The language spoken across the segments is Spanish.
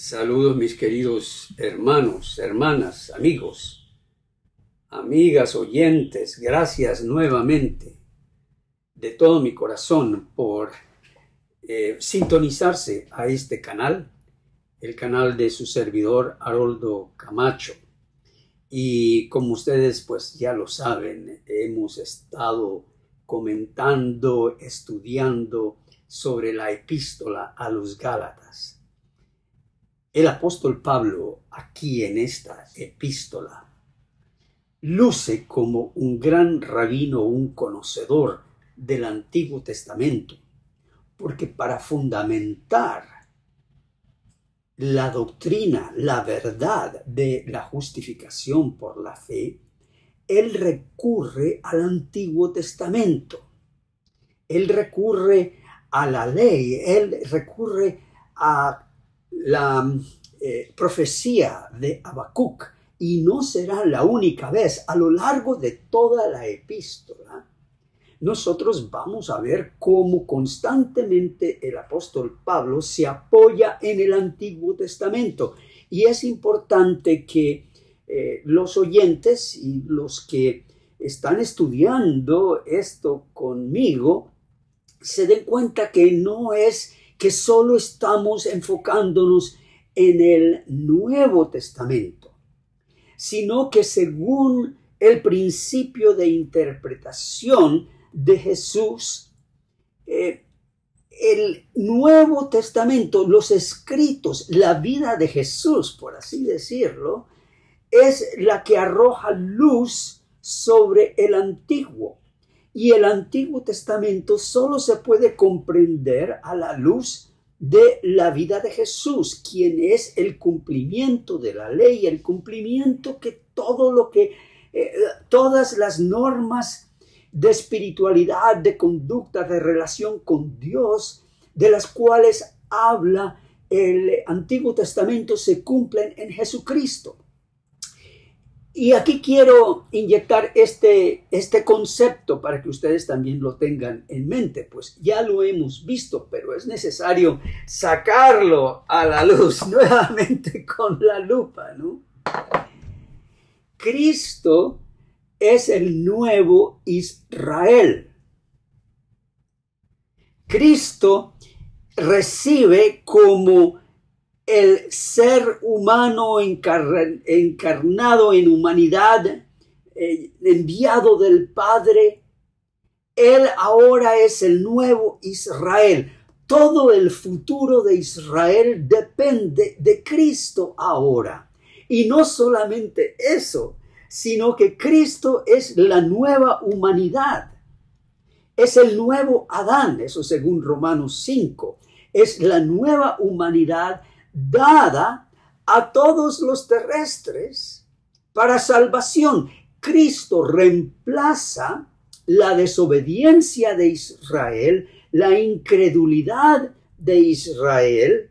Saludos mis queridos hermanos, hermanas, amigos, amigas, oyentes. Gracias nuevamente de todo mi corazón por sintonizarse a este canal, el canal de su servidor Haroldo Camacho. Y como ustedes pues ya lo saben, hemos estado comentando, estudiando sobre la epístola a los Gálatas. El apóstol Pablo, aquí en esta epístola, luce como un gran rabino, un conocedor del Antiguo Testamento, porque para fundamentar la doctrina, la verdad de la justificación por la fe, él recurre al Antiguo Testamento. Él recurre a la ley, él recurre a la profecía de Habacuc, y no será la única vez. A lo largo de toda la epístola, nosotros vamos a ver cómo constantemente el apóstol Pablo se apoya en el Antiguo Testamento. Y es importante que los oyentes y los que están estudiando esto conmigo se den cuenta que no es que solo estamos enfocándonos en el Nuevo Testamento, sino que según el principio de interpretación de Jesús, el Nuevo Testamento, los escritos, la vida de Jesús, por así decirlo, es la que arroja luz sobre el Antiguo. Y el Antiguo Testamento solo se puede comprender a la luz de la vida de Jesús, quien es el cumplimiento de la ley, el cumplimiento que todas las normas de espiritualidad, de conducta, de relación con Dios, de las cuales habla el Antiguo Testamento, se cumplen en Jesucristo. Y aquí quiero inyectar este concepto para que ustedes también lo tengan en mente. Pues ya lo hemos visto, pero es necesario sacarlo a la luz nuevamente con la lupa, ¿no? Cristo es el nuevo Israel. Cristo recibe como el ser humano encarnado en humanidad, enviado del Padre. Él ahora es el nuevo Israel. Todo el futuro de Israel depende de Cristo ahora. Y no solamente eso, sino que Cristo es la nueva humanidad. Es el nuevo Adán, eso según Romanos 5. Es la nueva humanidad dada a todos los terrestres para salvación. Cristo reemplaza la desobediencia de Israel, la incredulidad de Israel,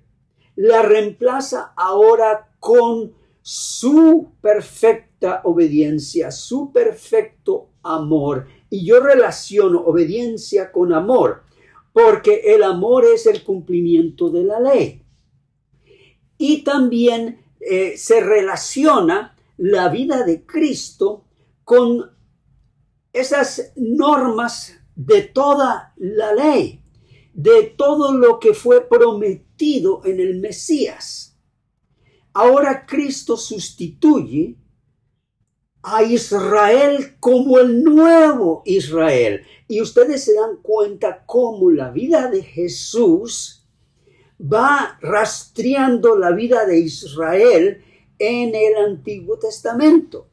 la reemplaza ahora con su perfecta obediencia, su perfecto amor. Y yo relaciono obediencia con amor, porque el amor es el cumplimiento de la ley. Y también se relaciona la vida de Cristo con esas normas de toda la ley, de todo lo que fue prometido en el Mesías. Ahora Cristo sustituye a Israel como el nuevo Israel. Y ustedes se dan cuenta cómo la vida de Jesús va rastreando la vida de Israel en el Antiguo Testamento.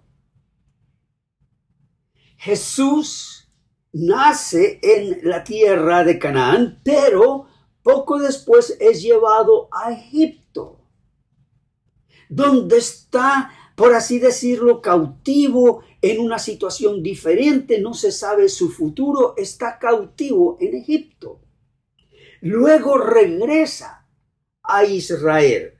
Jesús nace en la tierra de Canaán, pero poco después es llevado a Egipto, donde está, por así decirlo, cautivo en una situación diferente. No se sabe su futuro, está cautivo en Egipto. Luego regresa a Israel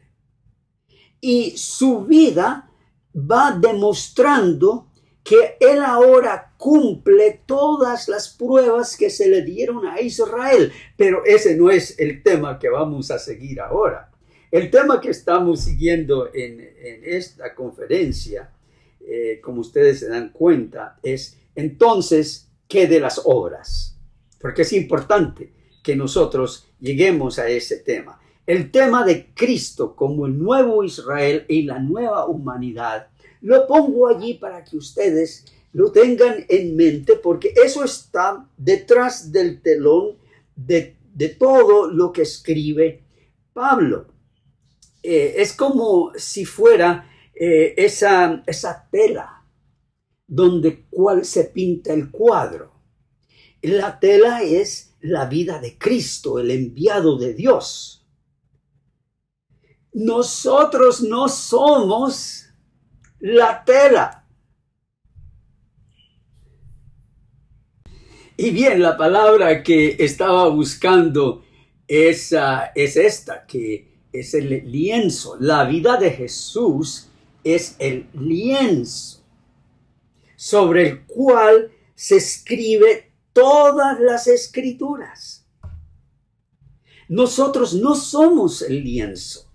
y su vida va demostrando que él ahora cumple todas las pruebas que se le dieron a Israel. Pero ese no es el tema que vamos a seguir ahora. El tema que estamos siguiendo en esta conferencia, como ustedes se dan cuenta, es entonces, ¿qué de las obras? Porque es importante que nosotros lleguemos a ese tema. El tema de Cristo como el nuevo Israel y la nueva humanidad, lo pongo allí para que ustedes lo tengan en mente, porque eso está detrás del telón de todo lo que escribe Pablo. Es como si fuera esa tela donde cual se pinta el cuadro. La tela es la vida de Cristo, el enviado de Dios. Nosotros no somos la tela. Y bien, la palabra que estaba buscando es esta, que es el lienzo. La vida de Jesús es el lienzo sobre el cual se escribe todas las escrituras. Nosotros no somos el lienzo.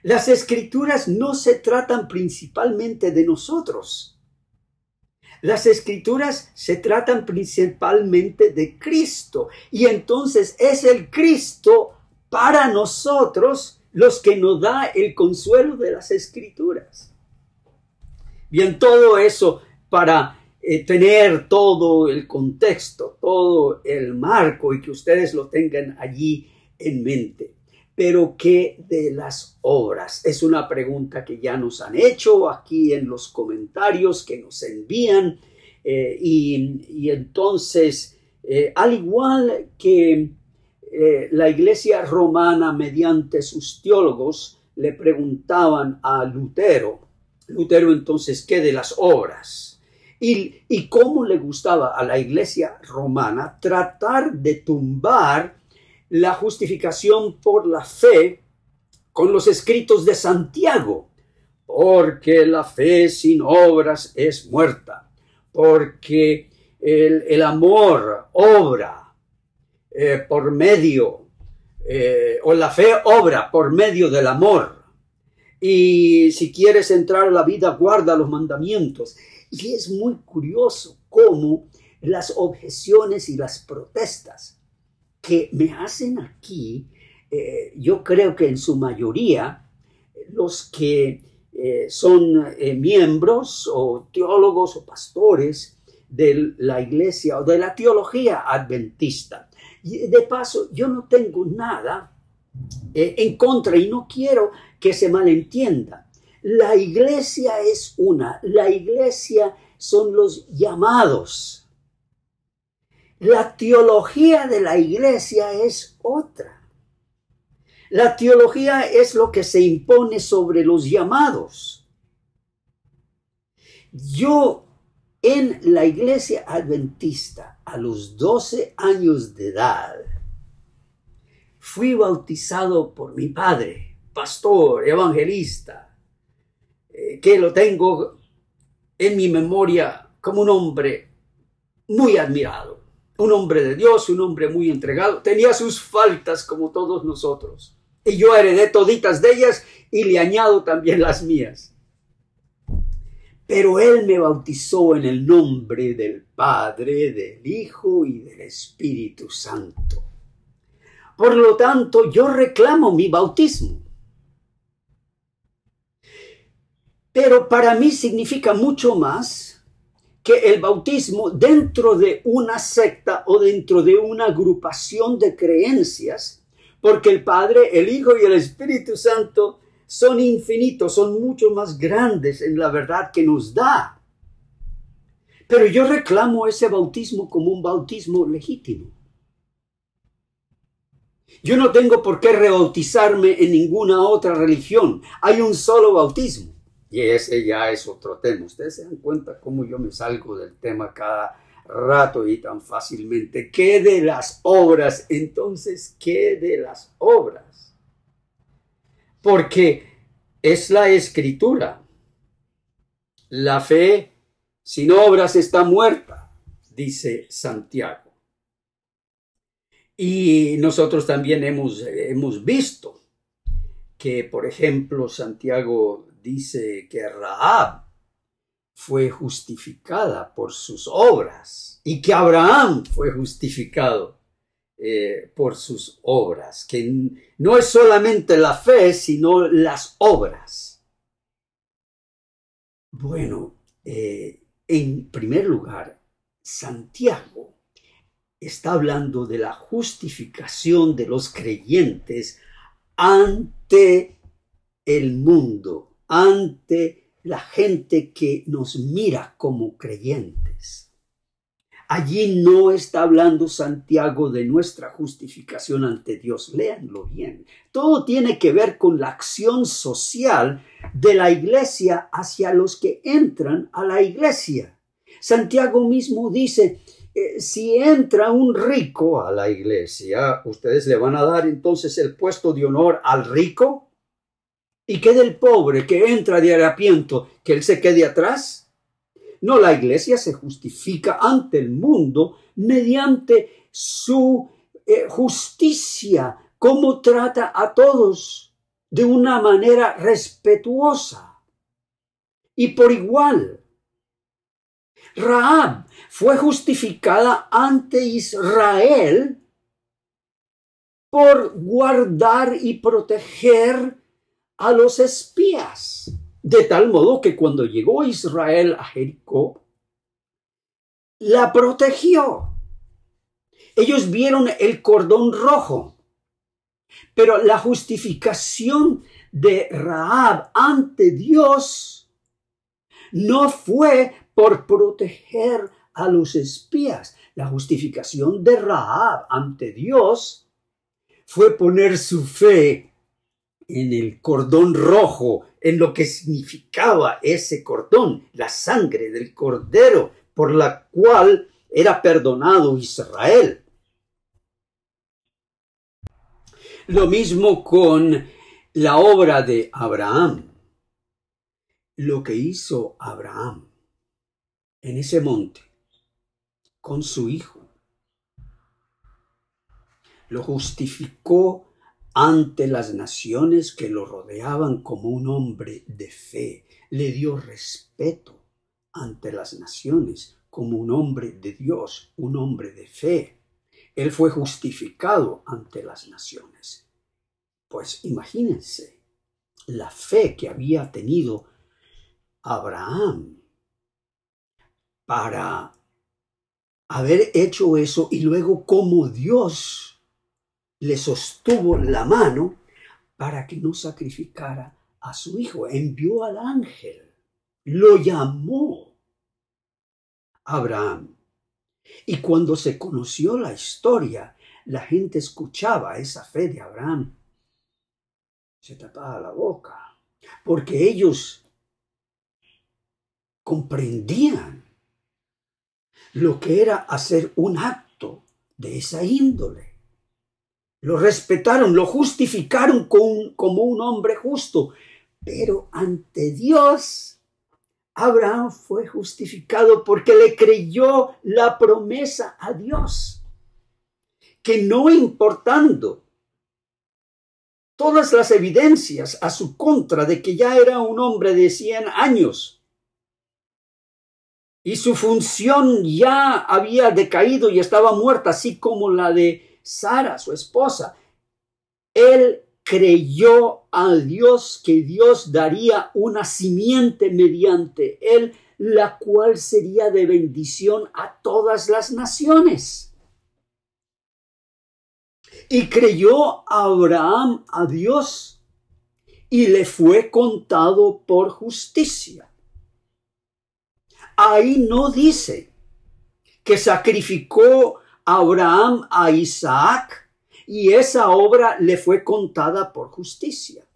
Las escrituras no se tratan principalmente de nosotros. Las escrituras se tratan principalmente de Cristo. Y entonces es el Cristo para nosotros los que nos da el consuelo de las escrituras. Bien, todo eso para tener todo el contexto, todo el marco y que ustedes lo tengan allí en mente. Pero ¿qué de las obras? Es una pregunta que ya nos han hecho aquí en los comentarios que nos envían. Y entonces, al igual que la Iglesia romana mediante sus teólogos le preguntaban a Lutero entonces, ¿qué de las obras? Y cómo le gustaba a la Iglesia romana tratar de tumbar la justificación por la fe con los escritos de Santiago, porque la fe sin obras es muerta, porque el amor obra por medio, o la fe obra por medio del amor, y si quieres entrar a la vida, guarda los mandamientos. Y es muy curioso cómo las objeciones y las protestas que me hacen aquí, yo creo que en su mayoría los que son miembros o teólogos o pastores de la iglesia o de la teología adventista. Y de paso, yo no tengo nada en contra y no quiero que se malentienda. La iglesia es una, la iglesia son los llamados. La teología de la iglesia es otra. La teología es lo que se impone sobre los llamados. Yo en la iglesia adventista a los 12 años de edad fui bautizado por mi padre, pastor, evangelista, que lo tengo en mi memoria como un hombre muy admirado. Un hombre de Dios, un hombre muy entregado. Tenía sus faltas como todos nosotros. Y yo heredé toditas de ellas y le añado también las mías. Pero él me bautizó en el nombre del Padre, del Hijo y del Espíritu Santo. Por lo tanto, yo reclamo mi bautismo. Pero para mí significa mucho más que el bautismo dentro de una secta o dentro de una agrupación de creencias, porque el Padre, el Hijo y el Espíritu Santo son infinitos, son mucho más grandes en la verdad que nos da. Pero yo reclamo ese bautismo como un bautismo legítimo. Yo no tengo por qué rebautizarme en ninguna otra religión. Hay un solo bautismo. Y ese ya es otro tema. Ustedes se dan cuenta cómo yo me salgo del tema cada rato y tan fácilmente. ¿Qué de las obras? Entonces, ¿qué de las obras? Porque es la Escritura. La fe sin obras está muerta, dice Santiago. Y nosotros también hemos visto que, por ejemplo, Santiago dice que Rahab fue justificada por sus obras y que Abraham fue justificado por sus obras, que no es solamente la fe, sino las obras. Bueno, en primer lugar, Santiago está hablando de la justificación de los creyentes ante el mundo, ante la gente que nos mira como creyentes. Allí no está hablando Santiago de nuestra justificación ante Dios. Léanlo bien. Todo tiene que ver con la acción social de la iglesia hacia los que entran a la iglesia. Santiago mismo dice, si entra un rico a la iglesia, ¿ustedes le van a dar entonces el puesto de honor al rico? ¿Y qué del pobre que entra de harapiento, que él se quede atrás? No, la iglesia se justifica ante el mundo mediante su justicia, cómo trata a todos de una manera respetuosa y por igual. Rahab fue justificada ante Israel por guardar y proteger a los espías. De tal modo que cuando llegó Israel a Jericó, la protegió. Ellos vieron el cordón rojo, pero la justificación de Rahab ante Dios no fue por proteger a los espías. La justificación de Rahab ante Dios fue poner su fe en el cordón rojo, en lo que significaba ese cordón, la sangre del cordero por la cual era perdonado Israel. Lo mismo con la obra de Abraham. Lo que hizo Abraham en ese monte con su hijo lo justificó ante las naciones que lo rodeaban como un hombre de fe. Le dio respeto ante las naciones como un hombre de Dios, un hombre de fe. Él fue justificado ante las naciones. Pues imagínense la fe que había tenido Abraham para haber hecho eso y luego cómo Dios le sostuvo la mano para que no sacrificara a su hijo. Envió al ángel, lo llamó Abraham. Y cuando se conoció la historia, la gente escuchaba esa fe de Abraham. Se tapaba la boca, porque ellos comprendían lo que era hacer un acto de esa índole. Lo respetaron, lo justificaron como un hombre justo. Pero ante Dios, Abraham fue justificado porque le creyó la promesa a Dios. Que no importando todas las evidencias a su contra de que ya era un hombre de 100 años y su función ya había decaído y estaba muerta, así como la de Sara, su esposa, él creyó a Dios que Dios daría una simiente mediante él, la cual sería de bendición a todas las naciones. Y creyó Abraham a Dios y le fue contado por justicia. Ahí no dice que sacrificó Abraham a Isaac y esa obra le fue contada por justicia.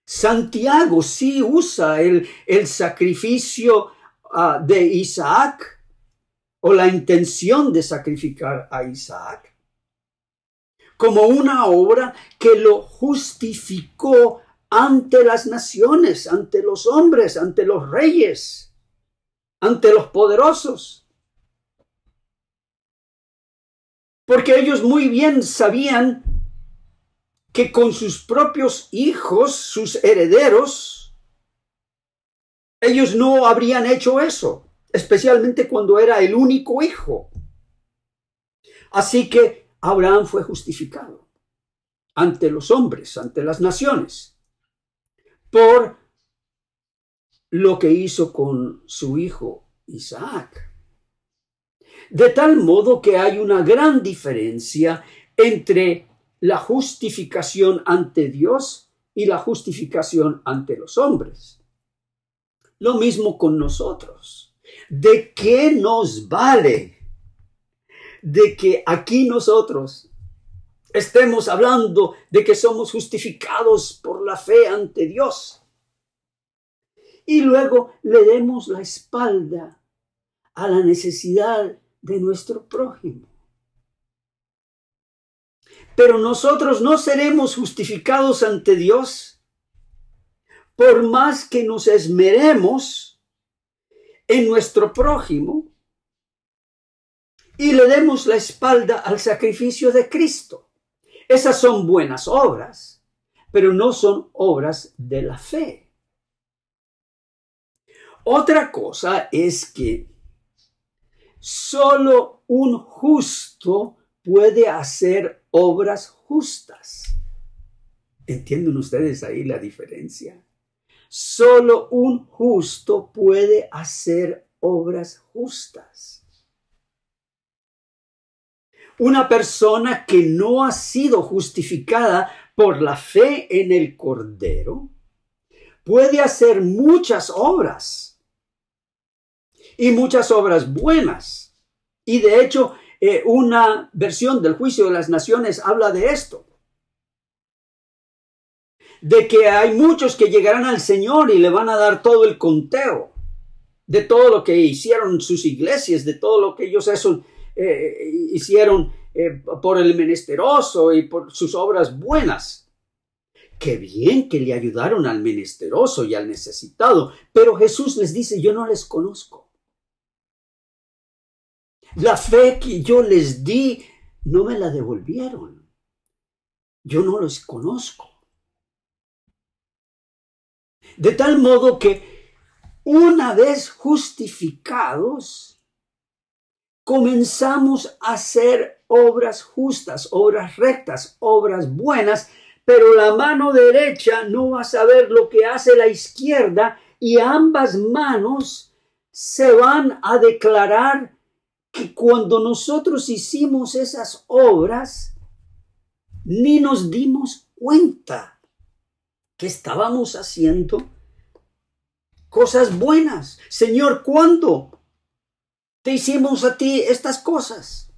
Santiago sí usa el sacrificio de Isaac o la intención de sacrificar a Isaac como una obra que lo justificó ante las naciones, ante los hombres, ante los reyes, ante los poderosos. Porque ellos muy bien sabían que con sus propios hijos, sus herederos, ellos no habrían hecho eso, especialmente cuando era el único hijo. Así que Abraham fue justificado ante los hombres, ante las naciones, por lo que hizo con su hijo Isaac. De tal modo que hay una gran diferencia entre la justificación ante Dios y la justificación ante los hombres. Lo mismo con nosotros. ¿De qué nos vale de que aquí nosotros estemos hablando de que somos justificados por la fe ante Dios y luego le demos la espalda a la necesidad de nuestro prójimo? Pero nosotros no seremos justificados ante Dios por más que nos esmeremos en nuestro prójimo y le demos la espalda al sacrificio de Cristo. Esas son buenas obras, pero no son obras de la fe. Otra cosa es que solo un justo puede hacer obras justas. ¿Entienden ustedes ahí la diferencia? Solo un justo puede hacer obras justas. Una persona que no ha sido justificada por la fe en el Cordero puede hacer muchas obras y muchas obras buenas. Y de hecho, una versión del juicio de las naciones habla de esto. De que hay muchos que llegarán al Señor y le van a dar todo el conteo de todo lo que hicieron sus iglesias, de todo lo que ellos hicieron por el menesteroso y por sus obras buenas. Qué bien que le ayudaron al menesteroso y al necesitado, pero Jesús les dice: yo no les conozco. La fe que yo les di no me la devolvieron. Yo no los conozco. De tal modo que una vez justificados, comenzamos a hacer obras justas, obras rectas, obras buenas, pero la mano derecha no va a saber lo que hace la izquierda y ambas manos se van a declarar que cuando nosotros hicimos esas obras, ni nos dimos cuenta que estábamos haciendo cosas buenas. Señor, ¿cuándo te hicimos a ti estas cosas?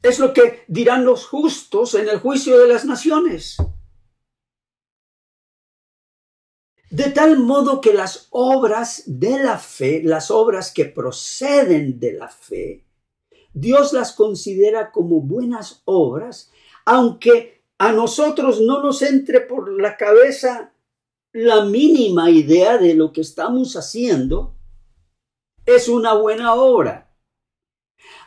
Es lo que dirán los justos en el juicio de las naciones. De tal modo que las obras de la fe, las obras que proceden de la fe, Dios las considera como buenas obras, aunque a nosotros no nos entre por la cabeza la mínima idea de lo que estamos haciendo, es una buena obra.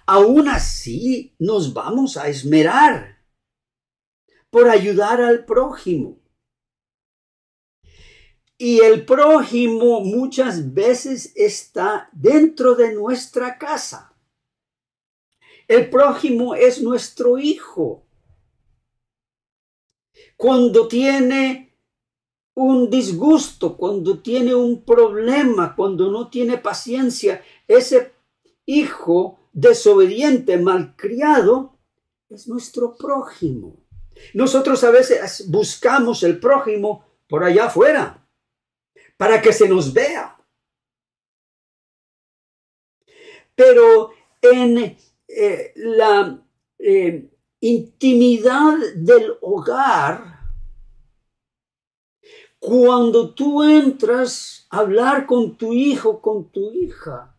Aún así nos vamos a esmerar por ayudar al prójimo. Y el prójimo muchas veces está dentro de nuestra casa. El prójimo es nuestro hijo. Cuando tiene un disgusto, cuando tiene un problema, cuando no tiene paciencia, ese hijo desobediente, malcriado, es nuestro prójimo. Nosotros a veces buscamos el prójimo por allá afuera, para que se nos vea. Pero en la intimidad del hogar, cuando tú entras a hablar con tu hijo, con tu hija,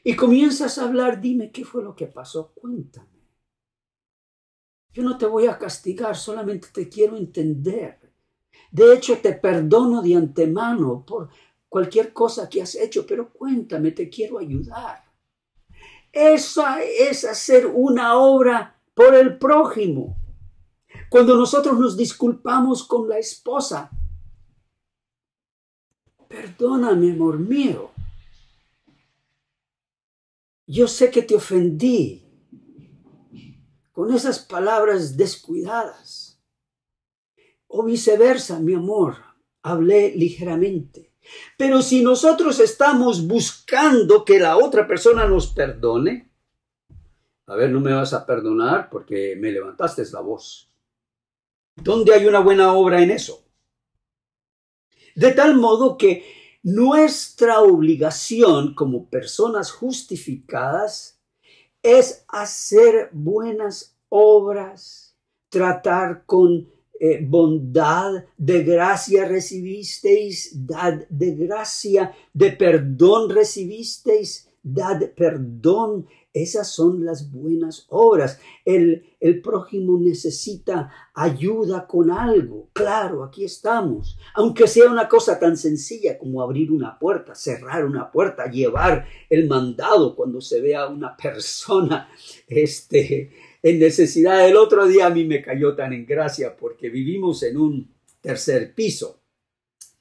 y comienzas a hablar, dime qué fue lo que pasó, cuéntame. Yo no te voy a castigar, solamente te quiero entender. De hecho, te perdono de antemano por cualquier cosa que has hecho, pero cuéntame, te quiero ayudar. Esa es hacer una obra por el prójimo. Cuando nosotros nos disculpamos con la esposa, perdóname, amor mío. Yo sé que te ofendí con esas palabras descuidadas. O viceversa, mi amor, hablé ligeramente. Pero si nosotros estamos buscando que la otra persona nos perdone, a ver, no me vas a perdonar porque me levantaste la voz. ¿Dónde hay una buena obra en eso? De tal modo que nuestra obligación como personas justificadas es hacer buenas obras, tratar con bondad, de gracia recibisteis, dad de gracia, de perdón recibisteis, dad perdón. Esas son las buenas obras. El prójimo necesita ayuda con algo. Claro, aquí estamos. Aunque sea una cosa tan sencilla como abrir una puerta, cerrar una puerta, llevar el mandado cuando se vea una persona en necesidad. El otro día a mí me cayó tan en gracia porque vivimos en un tercer piso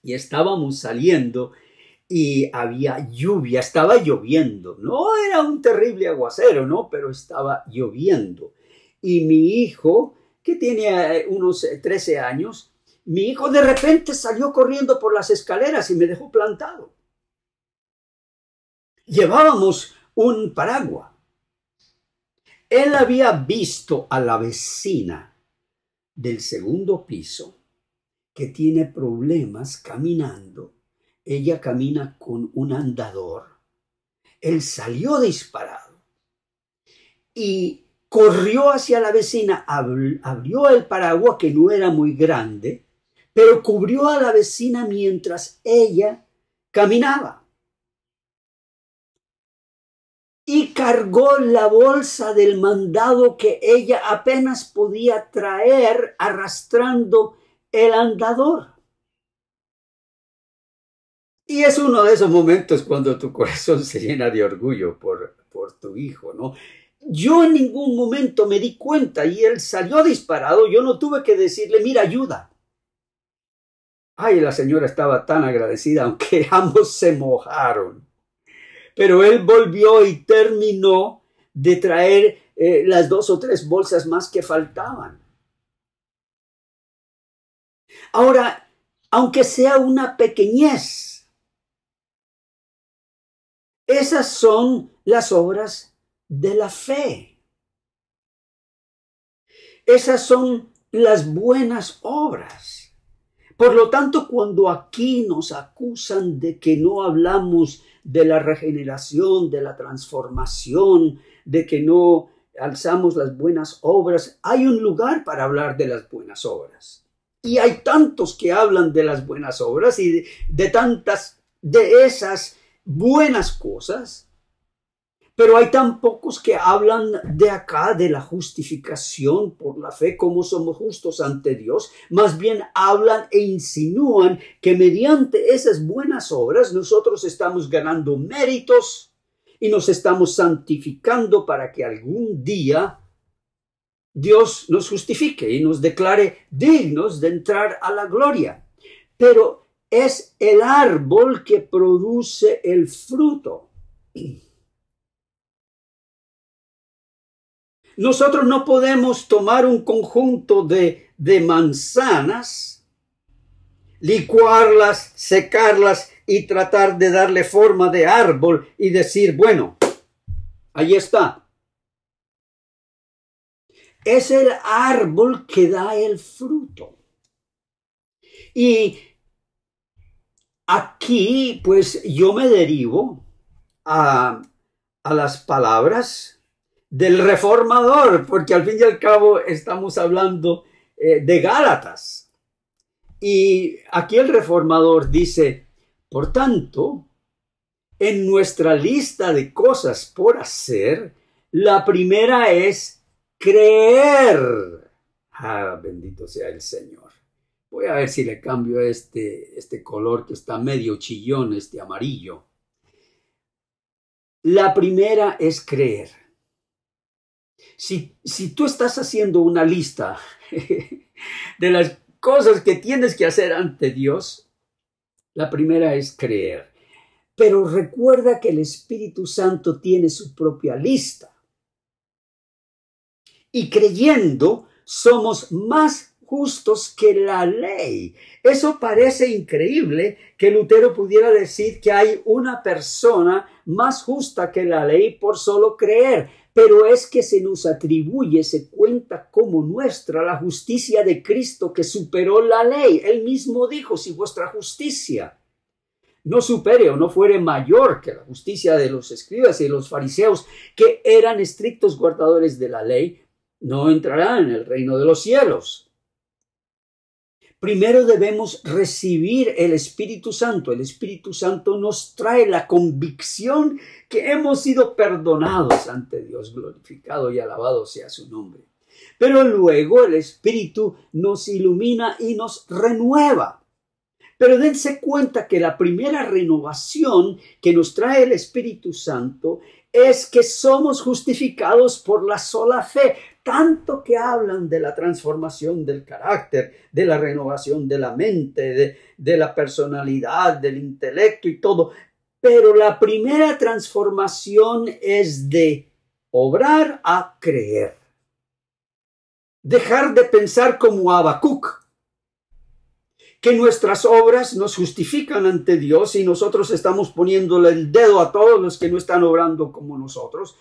y estábamos saliendo y había lluvia, estaba lloviendo, no era un terrible aguacero, ¿no? Pero estaba lloviendo. Y mi hijo, que tiene unos 13 años, mi hijo de repente salió corriendo por las escaleras y me dejó plantado. Llevábamos un paraguas. Él había visto a la vecina del segundo piso que tiene problemas caminando. Ella camina con un andador. Él salió disparado y corrió hacia la vecina, abrió el paraguas que no era muy grande, pero cubrió a la vecina mientras ella caminaba. Y cargó la bolsa del mandado que ella apenas podía traer arrastrando el andador. Y es uno de esos momentos cuando tu corazón se llena de orgullo por tu hijo, ¿no? Yo en ningún momento me di cuenta y él salió disparado. Yo no tuve que decirle, mira, ayuda. Ay, la señora estaba tan agradecida, aunque ambos se mojaron. Pero él volvió y terminó de traer las 2 o 3 bolsas más que faltaban. Ahora, aunque sea una pequeñez, esas son las obras de la fe. Esas son las buenas obras. Por lo tanto, cuando aquí nos acusan de que no hablamos de la regeneración, de la transformación, de que no alzamos las buenas obras, hay un lugar para hablar de las buenas obras. Y hay tantos que hablan de las buenas obras y de tantas de esas buenas cosas, pero hay tan pocos que hablan de acá de la justificación por la fe, cómo somos justos ante Dios. Más bien hablan e insinúan que mediante esas buenas obras nosotros estamos ganando méritos y nos estamos santificando para que algún día Dios nos justifique y nos declare dignos de entrar a la gloria. Pero es el árbol que produce el fruto. Nosotros no podemos tomar un conjunto de manzanas, licuarlas, secarlas y tratar de darle forma de árbol y decir, bueno, ahí está. Es el árbol que da el fruto. Y aquí, pues, yo me derivo a las palabras del reformador, porque al fin y al cabo estamos hablando de Gálatas. Y aquí el reformador dice, por tanto, en nuestra lista de cosas por hacer, la primera es creer. Ah, bendito sea el Señor. Voy a ver si le cambio este color que está medio chillón, este amarillo. La primera es creer. Si tú estás haciendo una lista de las cosas que tienes que hacer ante Dios, la primera es creer. Pero recuerda que el Espíritu Santo tiene su propia lista. Y creyendo, somos más justos que la ley. Eso parece increíble que Lutero pudiera decir que hay una persona más justa que la ley por solo creer. Pero es que se nos atribuye, se cuenta como nuestra la justicia de Cristo que superó la ley. Él mismo dijo, si vuestra justicia no supere o no fuere mayor que la justicia de los escribas y de los fariseos, que eran estrictos guardadores de la ley, no entrarán en el reino de los cielos. Primero debemos recibir el Espíritu Santo. El Espíritu Santo nos trae la convicción que hemos sido perdonados ante Dios, glorificado y alabado sea su nombre. Pero luego el Espíritu nos ilumina y nos renueva. Pero dense cuenta que la primera renovación que nos trae el Espíritu Santo es que somos justificados por la sola fe. Tanto que hablan de la transformación del carácter, de la renovación de la mente, de la personalidad, del intelecto y todo. Pero la primera transformación es de obrar a creer. Dejar de pensar como Habacuc, que nuestras obras nos justifican ante Dios y nosotros estamos poniéndole el dedo a todos los que no están obrando como nosotros.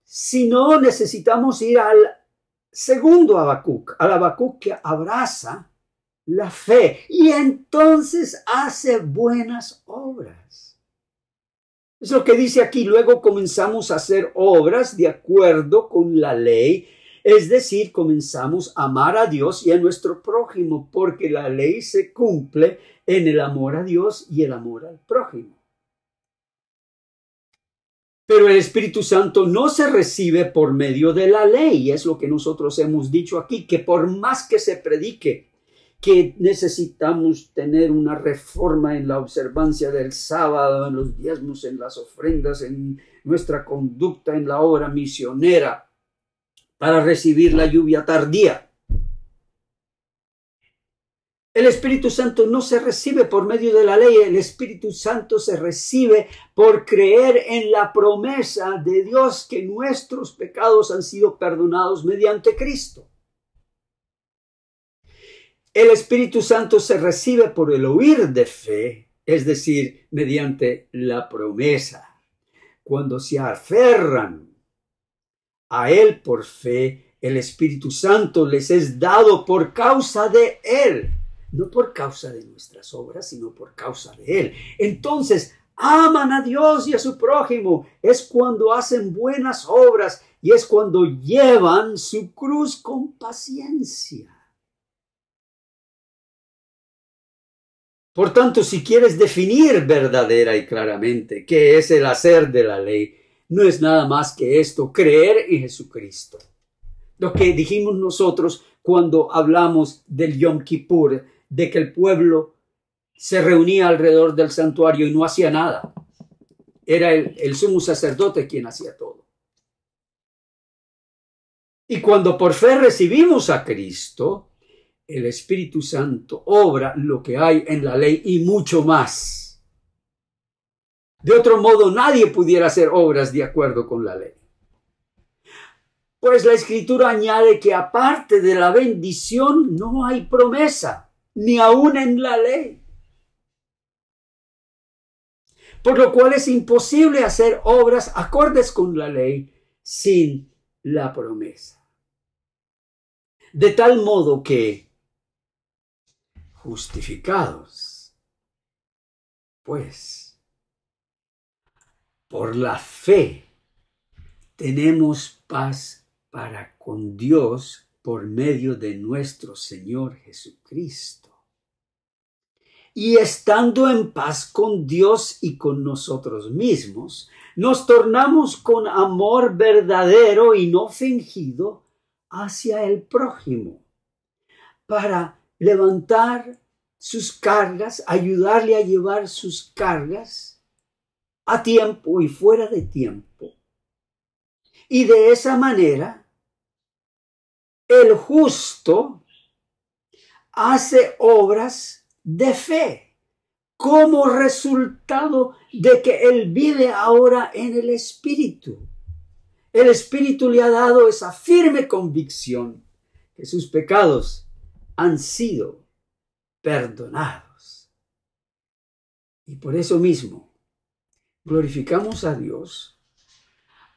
Si no, necesitamos ir al segundo Habacuc, al Habacuc que abraza la fe y entonces hace buenas obras. Es lo que dice aquí. Luego comenzamos a hacer obras de acuerdo con la ley, es decir, comenzamos a amar a Dios y a nuestro prójimo, porque la ley se cumple en el amor a Dios y el amor al prójimo. Pero el Espíritu Santo no se recibe por medio de la ley. Es lo que nosotros hemos dicho aquí, que por más que se predique que necesitamos tener una reforma en la observancia del sábado, en los diezmos, en las ofrendas, en nuestra conducta, en la obra misionera, para recibir la lluvia tardía. El Espíritu Santo no se recibe por medio de la ley. El Espíritu Santo se recibe por creer en la promesa de Dios que nuestros pecados han sido perdonados mediante Cristo. El Espíritu Santo se recibe por el oír de fe, es decir, mediante la promesa. Cuando se aferran a Él por fe, el Espíritu Santo les es dado por causa de Él. No por causa de nuestras obras, sino por causa de Él. Entonces, aman a Dios y a su prójimo. Es cuando hacen buenas obras y es cuando llevan su cruz con paciencia. Por tanto, si quieres definir verdadera y claramente qué es el hacer de la ley, no es nada más que esto: creer en Jesucristo. Lo que dijimos nosotros cuando hablamos del Yom Kippur, de que el pueblo se reunía alrededor del santuario y no hacía nada. Era el sumo sacerdote quien hacía todo. Y cuando por fe recibimos a Cristo, el Espíritu Santo obra lo que hay en la ley y mucho más. De otro modo, nadie pudiera hacer obras de acuerdo con la ley. Pues la Escritura añade que aparte de la bendición no hay promesa, ni aún en la ley. Por lo cual es imposible hacer obras acordes con la ley sin la promesa. De tal modo que, justificados, pues, por la fe, tenemos paz para con Dios por medio de nuestro Señor Jesucristo. Y estando en paz con Dios y con nosotros mismos, nos tornamos con amor verdadero y no fingido hacia el prójimo, para levantar sus cargas, ayudarle a llevar sus cargas a tiempo y fuera de tiempo. Y de esa manera el justo hace obras de fe como resultado de que él vive ahora en el Espíritu. El Espíritu le ha dado esa firme convicción que sus pecados han sido perdonados. Y por eso mismo glorificamos a Dios,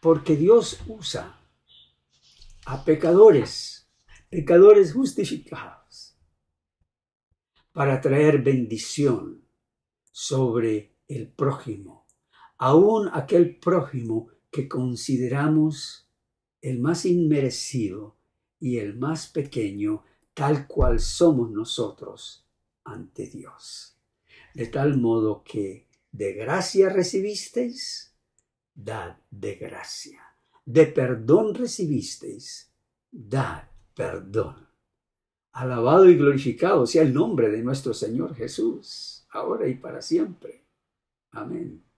porque Dios usa a pecadores justificados, para traer bendición sobre el prójimo, aún aquel prójimo que consideramos el más inmerecido y el más pequeño, tal cual somos nosotros ante Dios. De tal modo que de gracia recibisteis, dad de gracia. De perdón recibisteis, dad perdón. Alabado y glorificado sea el nombre de nuestro Señor Jesús, ahora y para siempre. Amén.